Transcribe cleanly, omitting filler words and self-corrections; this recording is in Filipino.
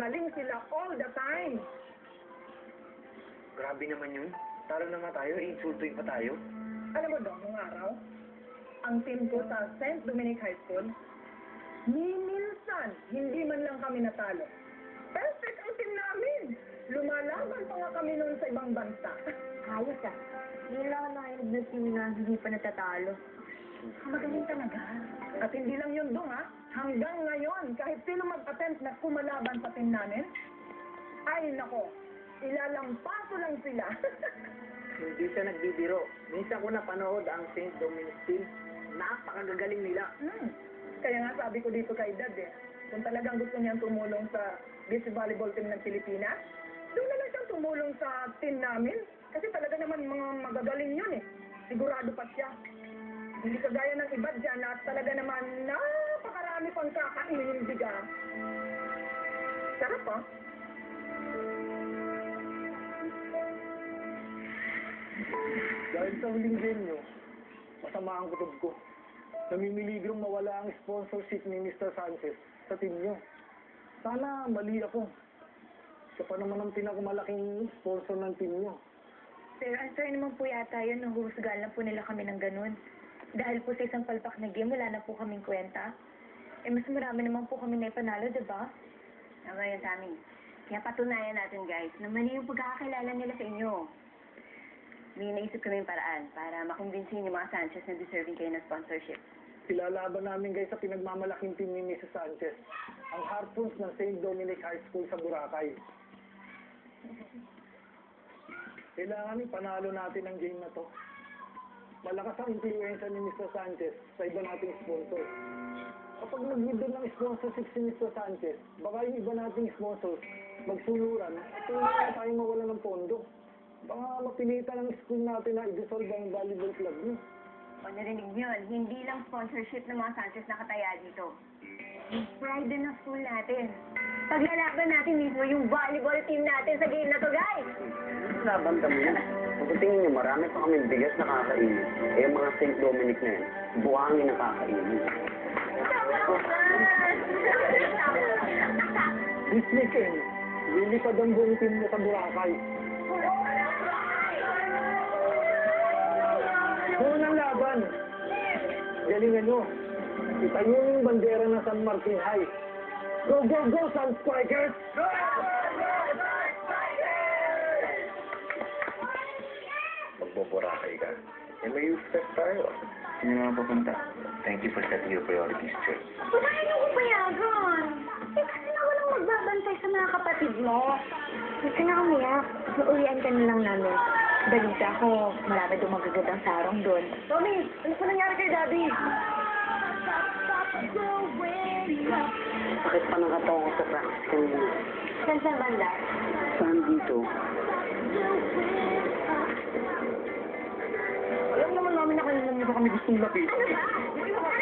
sinungaling sila all the time. Grabe naman yun. Talo na nga tayo, insultuin pa tayo. Alam mo daw, nung araw, ang team ko sa St. Dominic High School, minsan, hindi man lang kami natalo. Perfect ang team namin. Lumalaban pa nga kami noon sa ibang bansa. Ayos ah. Hindi lang ako nakinig na team na hindi pa natatalo. Magaling talaga. At hindi lang yun doon ha. Hanggang ngayon, kahit sino mag-attempt na kumalaban sa team namin, ay nako, ilalampaso lang sila. Hindi siya nagbibiro. Minsan ko napanood ang St. Dominic team. Napakagagaling nila. Kaya nga sabi ko dito kay Dad kung talagang gusto niyang tumulong sa beach volleyball team ng Pilipinas, doon na lang siyang tumulong sa team namin. Kasi talaga naman mga magagaling yun Sigurado pa siya. Hindi kagaya ng iba dyan na talaga naman napakarami pang kakainin biga. Sarap Dahil sa huling game nyo, masama ang kutob ko. Namimiligrong mawala ang sponsorship ni Mr. Sanchez sa team nyo. Sana mali ako. Siya pa naman ang pinakamalaking sponsor ng team nyo. Pero unfair naman po yata yun, nahuhusgahan lang po nila kami ng ganun. Dahil po sa isang palpak na game, wala na po kaming kwenta. Mas marami naman po kami na ipanalo, diba? Tama yun sa amin. Kaya patunayan natin, guys, na mali yung pagkakakilala nila sa inyo. May naisip kami yung paraan para makumbinsin yung mga Sanchez na deserving kayo ng sponsorship. Ilalaban namin guys sa pinagmamalaking team ni Mrs. Sanchez, ang Harpoons ng St. Dominic High School sa Boracay. Kailangan panalo natin ang game na to. Malakas ang influensya ni Mr. Sanchez sa iba nating sponsor. Kapag nag-withdraw ng sponsorship si Mr. Sanchez, baka yung iba nating sponsors magsuluran at hindi na tayo mawala ng pondo. Baka mapilitan ng school natin na i-dissolve ang volleyball club niyo. O narinig nyo yun, hindi lang sponsorship ng mga Sanchez na kataya dito. Yung pride din ng school natin. Paglalaban natin mismo yung volleyball team natin sa game na to, guys! Laban kami yan. Kung tingin nyo, marami pa kami bigas na kakainin. Eh, yung mga St. Dominic na yan, buhangin na kakainin. This weekend, lilipad ang buong team mo sa Boracay. Unang laban, galingan nyo. Itayo yung bandera ng San Martin High. Go, go, go, Sun Strikers! Go! Magboborakay ka. Eh, may youth fest tayo. Sino naman papunta? Thank you for setting your priorities straight. Bakit mo ko payagan? Kasi na walang magbabantay sa mga kapatid mo. Huwag ka na umiyak. Maulian ka na lang namin. Balita ko, marami doon magagandang sarong doon. Tommy, ano pa nangyari kay Daddy? Sakit pa ng katawan ko sa practice kanina. Saan banda? Saan dito? Alam naman namin na kanina nyo kami gustong lapitan. Ano ba?